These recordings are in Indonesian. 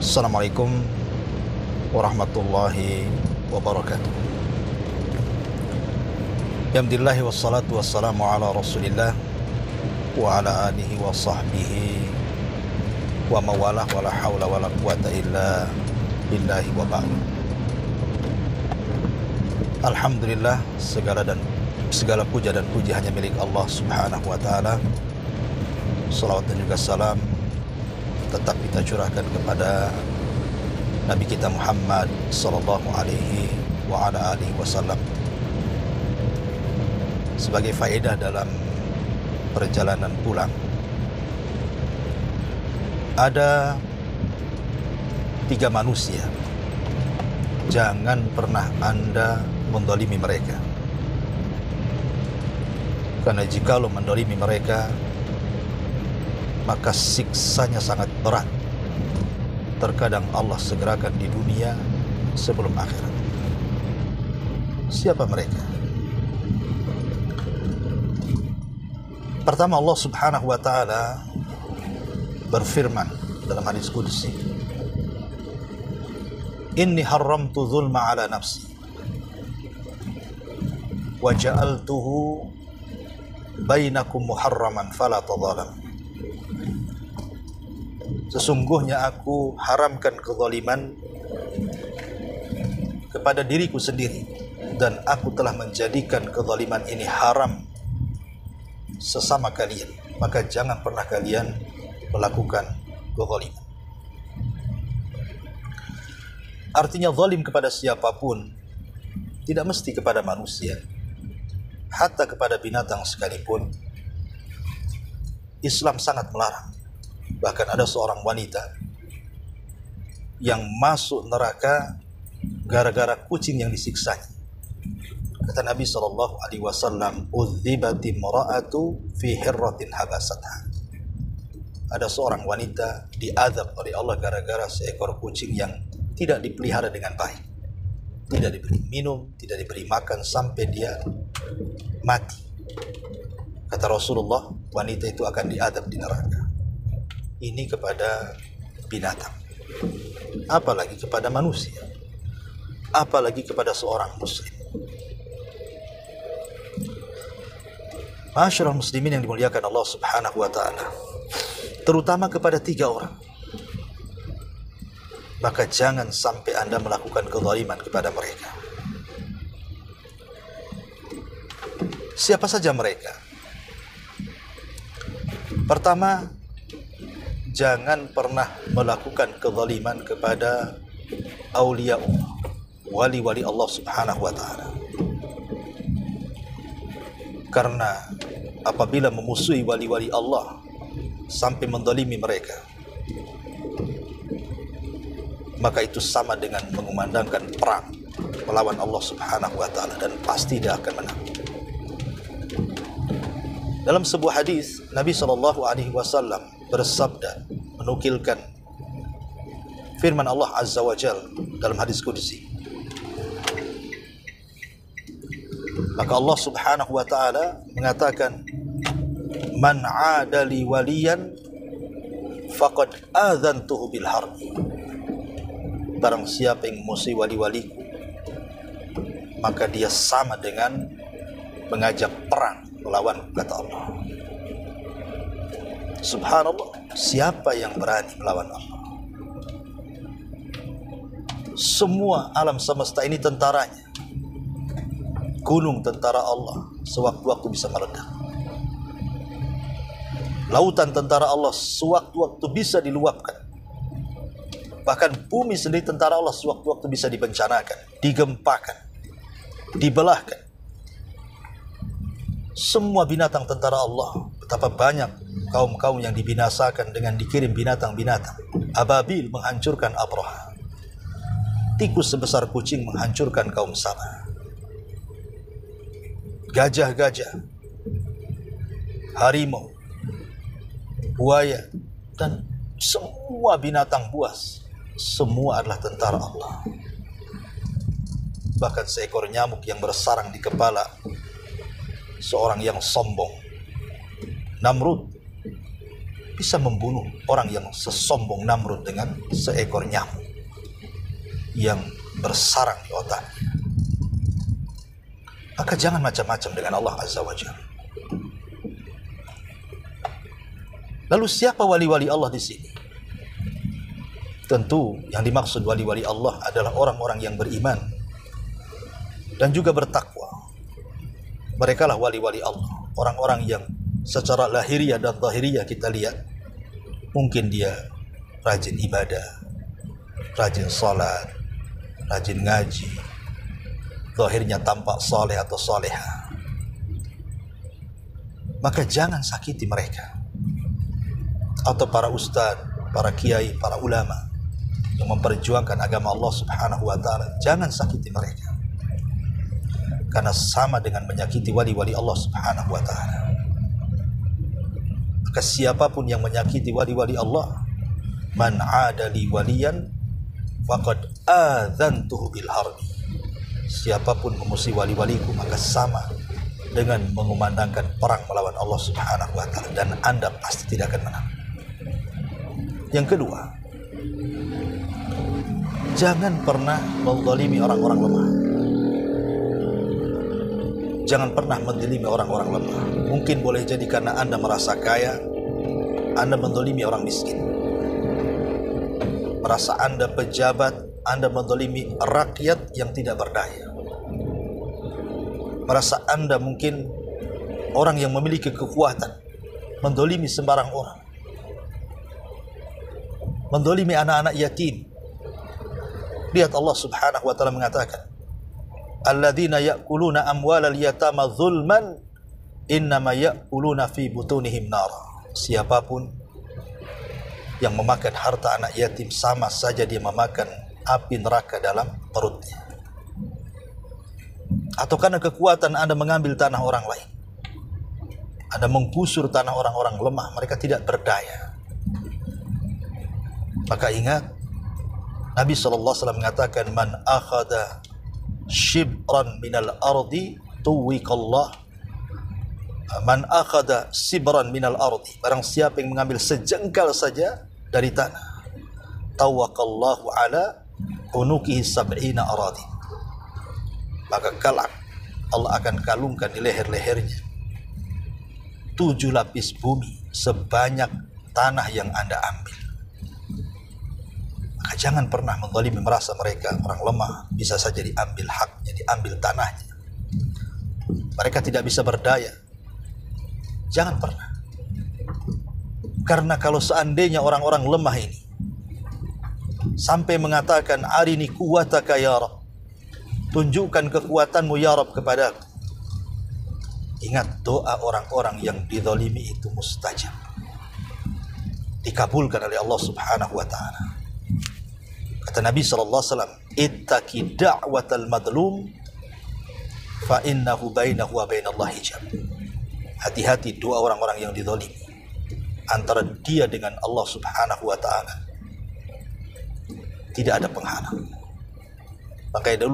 Assalamualaikum warahmatullahi wabarakatuh. Alhamdulillah wassalatu wassalamu ala rasulillah wa ala alihi wa sahbihi wa mawalah wa la hawla wa la quwata illa billahi wa ba'd. Alhamdulillah, segala puja dan puji hanya milik Allah subhanahu wa ta'ala. Salawat dan juga salam tetap kita curahkan kepada Nabi kita Muhammad sallallahu alaihi wa ala alihi wasallam. Sebagai faedah dalam perjalanan pulang, ada 3 manusia, jangan pernah Anda mendolimi mereka, karena jikalau mendolimi mereka maka siksanya sangat berat. Terkadang Allah segerakan di dunia sebelum akhirat. Siapa mereka? Pertama, Allah subhanahu wa ta'ala berfirman dalam hadis qudsi, Inni haramtu zulma ala nafsi wa ja'altuhu bainakum muharraman fala tadhalam. Sesungguhnya aku haramkan kezaliman kepada diriku sendiri, dan aku telah menjadikan kezaliman ini haram sesama kalian, maka jangan pernah kalian melakukan kezaliman. Artinya zalim kepada siapapun, tidak mesti kepada manusia, hatta kepada binatang sekalipun, Islam sangat melarang. Bahkan ada seorang wanita yang masuk neraka gara-gara kucing yang disiksanya. Kata Nabi SAW, "Udzibati imra'atu fi hirratin habasatha." Ada seorang wanita diazab oleh Allah gara-gara seekor kucing yang tidak dipelihara dengan baik. Tidak diberi minum, tidak diberi makan sampai dia mati. Kata Rasulullah, wanita itu akan diazab di neraka. Ini kepada binatang, apalagi kepada manusia, apalagi kepada seorang muslim. Masyarul muslimin yang dimuliakan Allah subhanahu wa ta'ala, terutama kepada 3 orang, maka jangan sampai Anda melakukan kezaliman kepada mereka. Siapa saja mereka? Pertama, jangan pernah melakukan kezaliman kepada aulia Allah, wali-wali Allah subhanahu wa ta'ala. Karena apabila memusuhi wali-wali Allah sampai mendolimi mereka, maka itu sama dengan mengumandangkan perang melawan Allah subhanahu wa ta'ala, dan pasti dia akan menang. Dalam sebuah hadis, Nabi SAW bersabda, menukilkan firman Allah Azza wa Jal dalam hadis qudsi. Maka Allah subhanahu wa ta'ala mengatakan, Man 'ada li waliyan faqad adzantuhu bil harbi. Barang siapa yang memusuhi wali-waliku, maka dia sama dengan mengajak perang melawan, kata Allah. Subhanallah, siapa yang berani melawan Allah? Semua alam semesta ini tentaranya. Gunung tentara Allah, sewaktu-waktu bisa meledak. Lautan tentara Allah, sewaktu-waktu bisa diluapkan. Bahkan bumi sendiri tentara Allah, sewaktu-waktu bisa dibencanakan, digempakan, dibelahkan. Semua binatang tentara Allah, betapa banyak kaum-kaum yang dibinasakan dengan dikirim binatang-binatang. Ababil menghancurkan Abraha. Tikus sebesar kucing menghancurkan kaum Saba. Gajah-gajah, harimau, buaya, dan semua binatang buas, semua adalah tentara Allah. Bahkan seekor nyamuk yang bersarang di kepala seorang yang sombong, Namrud, bisa membunuh orang yang sesombong Namrud dengan seekor nyamuk yang bersarang di otaknya. Maka jangan macam-macam dengan Allah Azza wa Jalla. Lalu siapa wali-wali Allah di sini? Tentu yang dimaksud wali-wali Allah adalah orang-orang yang beriman dan juga bertakwa. Mereka lah wali-wali Allah. Orang-orang yang secara lahiriah dan zahiriah kita lihat, mungkin dia rajin ibadah, rajin salat, rajin ngaji, zahirnya tampak saleh atau saleha. Maka jangan sakiti mereka. Atau para ustadz, para kiai, para ulama yang memperjuangkan agama Allah Subhanahu wa ta'ala, jangan sakiti mereka. Karena sama dengan menyakiti wali-wali Allah Subhanahu wa ta'ala. Maka siapapun yang menyakiti wali-wali Allah, man adali waliyan faqad adzantuhu bil harbi. Siapapun memusuhi wali-waliku, maka sama dengan mengumandangkan perang melawan Allah Subhanahu wa ta'ala, dan Anda pasti tidak akan menang. Yang kedua, jangan pernah menzalimi orang-orang lemah. Jangan pernah menzalimi orang-orang lemah. Mungkin boleh jadi karena Anda merasa kaya, Anda menzalimi orang miskin. Merasa Anda pejabat, Anda menzalimi rakyat yang tidak berdaya. Merasa Anda mungkin orang yang memiliki kekuatan, menzalimi sembarang orang. Mendolimi anak-anak yatim. Lihat Allah Subhanahu wa ta'ala mengatakan, alladzina ya'kuluna amwalal yatama zulman innama ya'kuluna fi butunihim nar. Siapapun yang memakan harta anak yatim, sama saja dia memakan api neraka dalam perutnya. Atau karena kekuatan Anda mengambil tanah orang lain, Anda menggusur tanah orang-orang lemah, mereka tidak berdaya. Maka ingat, Nabi SAW mengatakan, man akhada shibran minal ardi tuwiqallah. Man akhada sibran minal ardi, barang siapa yang mengambil sejengkal saja dari tanah, tawaqallahu ala unukihi sab'ina aradi, maka kelak Allah akan kalungkan di leher-lehernya 7 lapis bumi sebanyak tanah yang Anda ambil. Maka jangan pernah menzalimi, merasa mereka orang lemah, bisa saja diambil haknya, diambil tanahnya, mereka tidak bisa berdaya. Jangan pernah. Karena kalau seandainya orang-orang lemah ini sampai mengatakan, arini quwwataka ya Rabb, tunjukkan kekuatanmu ya Rabb kepadaku, ingat, doa orang-orang yang dizalimi itu mustajab, dikabulkan oleh Allah Subhanahu wa ta'ala. Kata Nabi SAW, ittaqi da'watal madlum fa innahu bainahu wa bainallahi hijab. Hati-hati doa orang-orang yang dizalimi, antara dia dengan Allah Subhanahu wa ta'ala tidak ada penghalang. Makanya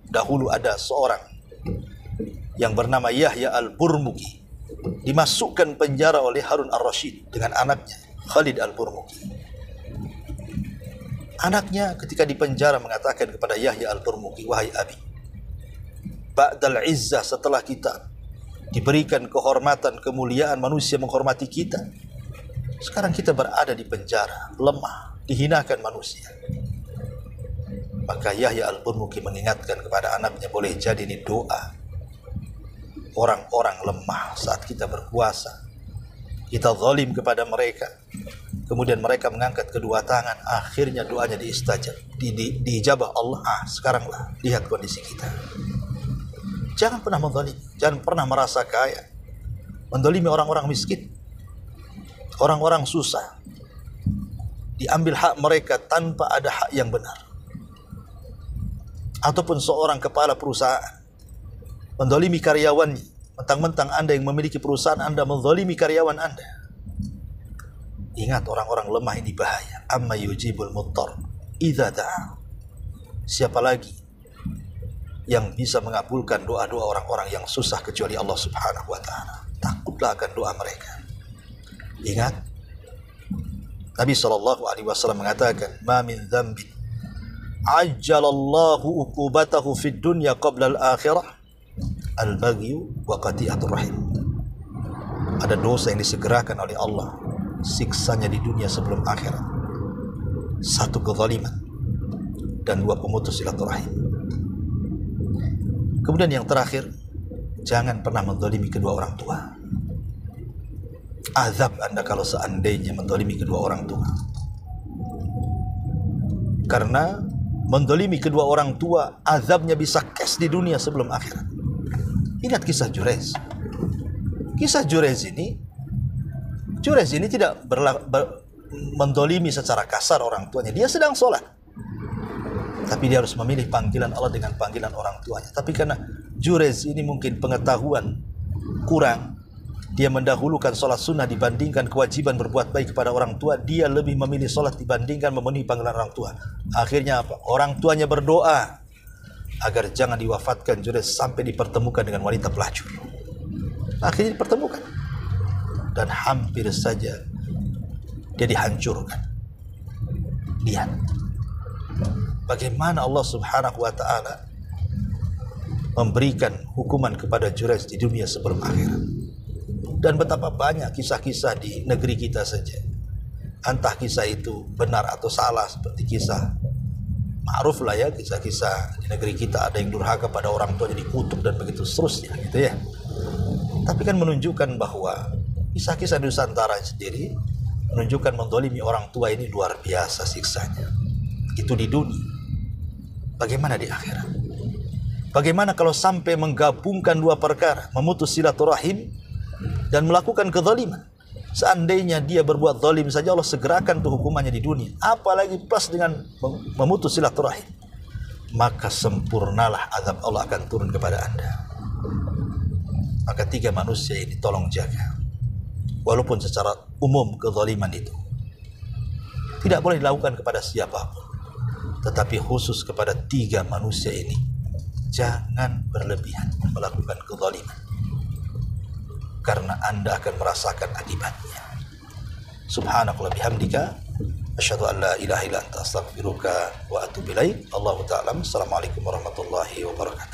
dahulu ada seorang yang bernama Yahya al-Burmuki, dimasukkan penjara oleh Harun ar-Rasyid dengan anaknya Khalid al-Burmuki. Anaknya ketika di penjara mengatakan kepada Yahya al-Burmuki, wahai abi, ba'dal izzah, setelah kita diberikan kehormatan, kemuliaan, manusia menghormati kita, sekarang kita berada di penjara, lemah, dihinakan manusia. Maka Yahya al-Burmuki mengingatkan kepada anaknya, boleh jadi ini doa orang-orang lemah saat kita berkuasa, kita zalim kepada mereka, kemudian mereka mengangkat kedua tangan, akhirnya doanya diijabah Allah. Sekaranglah lihat kondisi kita. Jangan pernah menzalimi, jangan pernah merasa kaya, menzalimi orang-orang miskin, orang-orang susah, diambil hak mereka tanpa ada hak yang benar. Ataupun seorang kepala perusahaan menzalimi karyawannya, mentang-mentang Anda yang memiliki perusahaan, Anda menzalimi karyawan Anda. Ingat, orang-orang lemah ini bahaya. Amma yujibul muttar idza da'a. Siapa lagi yang bisa mengabulkan doa-doa orang-orang yang susah kecuali Allah Subhanahu wa ta'ala. Takutlah akan doa mereka. Ingat, Nabi SAW mengatakan, "Ma min dzambin ajjalallahu uqubatahu fid dunya qabla al-akhirah al-baghyu wa qati'atur rahim." Ada dosa yang disegerakan oleh Allah siksanya di dunia sebelum akhirat. Satu, kezaliman, dan dua, pemutus silaturahim. Kemudian yang terakhir, jangan pernah menzalimi kedua orang tua. Azab Anda kalau seandainya menzalimi kedua orang tua. Karena menzalimi kedua orang tua, azabnya bisa kes di dunia sebelum akhirat. Ingat kisah Jurez. Kisah Jurez ini tidak mendolimi secara kasar orang tuanya. Dia sedang sholat, tapi dia harus memilih panggilan Allah dengan panggilan orang tuanya. Tapi karena Jurez ini mungkin pengetahuan kurang, dia mendahulukan sholat sunnah dibandingkan kewajiban berbuat baik kepada orang tua. Dia lebih memilih sholat dibandingkan memenuhi panggilan orang tua. Akhirnya apa? Orang tuanya berdoa agar jangan diwafatkan Jurez sampai dipertemukan dengan wanita pelacur. Akhirnya dipertemukan, dan hampir saja dia dihancurkan. Lihat bagaimana Allah Subhanahu wa ta'ala memberikan hukuman kepada Jurez di dunia sebelum akhirat. Dan betapa banyak kisah-kisah di negeri kita saja. Entah kisah itu benar atau salah, seperti kisah ma'ruf lah ya, kisah-kisah di negeri kita ada yang durhaka pada orang tuanya, dikutuk dan begitu seterusnya gitu ya. Tapi kan menunjukkan bahwa kisah-kisah Nusantara sendiri menunjukkan menzalimi orang tua ini luar biasa siksanya. Itu di dunia. Bagaimana di akhirat? Bagaimana kalau sampai menggabungkan dua perkara, memutus silaturahim dan melakukan kezaliman? Seandainya dia berbuat zalim saja, Allah segerakan tuh hukumannya di dunia. Apalagi plus dengan memutus silaturahim. Maka sempurnalah azab Allah akan turun kepada Anda. Maka tiga manusia ini tolong jaga. Walaupun secara umum kezaliman itu tidak boleh dilakukan kepada siapapun, tetapi khusus kepada tiga manusia ini, jangan berlebihan melakukan kezaliman, karena Anda akan merasakan akibatnya. Subhanakallah bihamdika, asyhadu an la ilaha illa anta, astaghfiruka wa atubu ilaik. Allahu ta'ala. Assalamualaikum warahmatullahi wabarakatuh.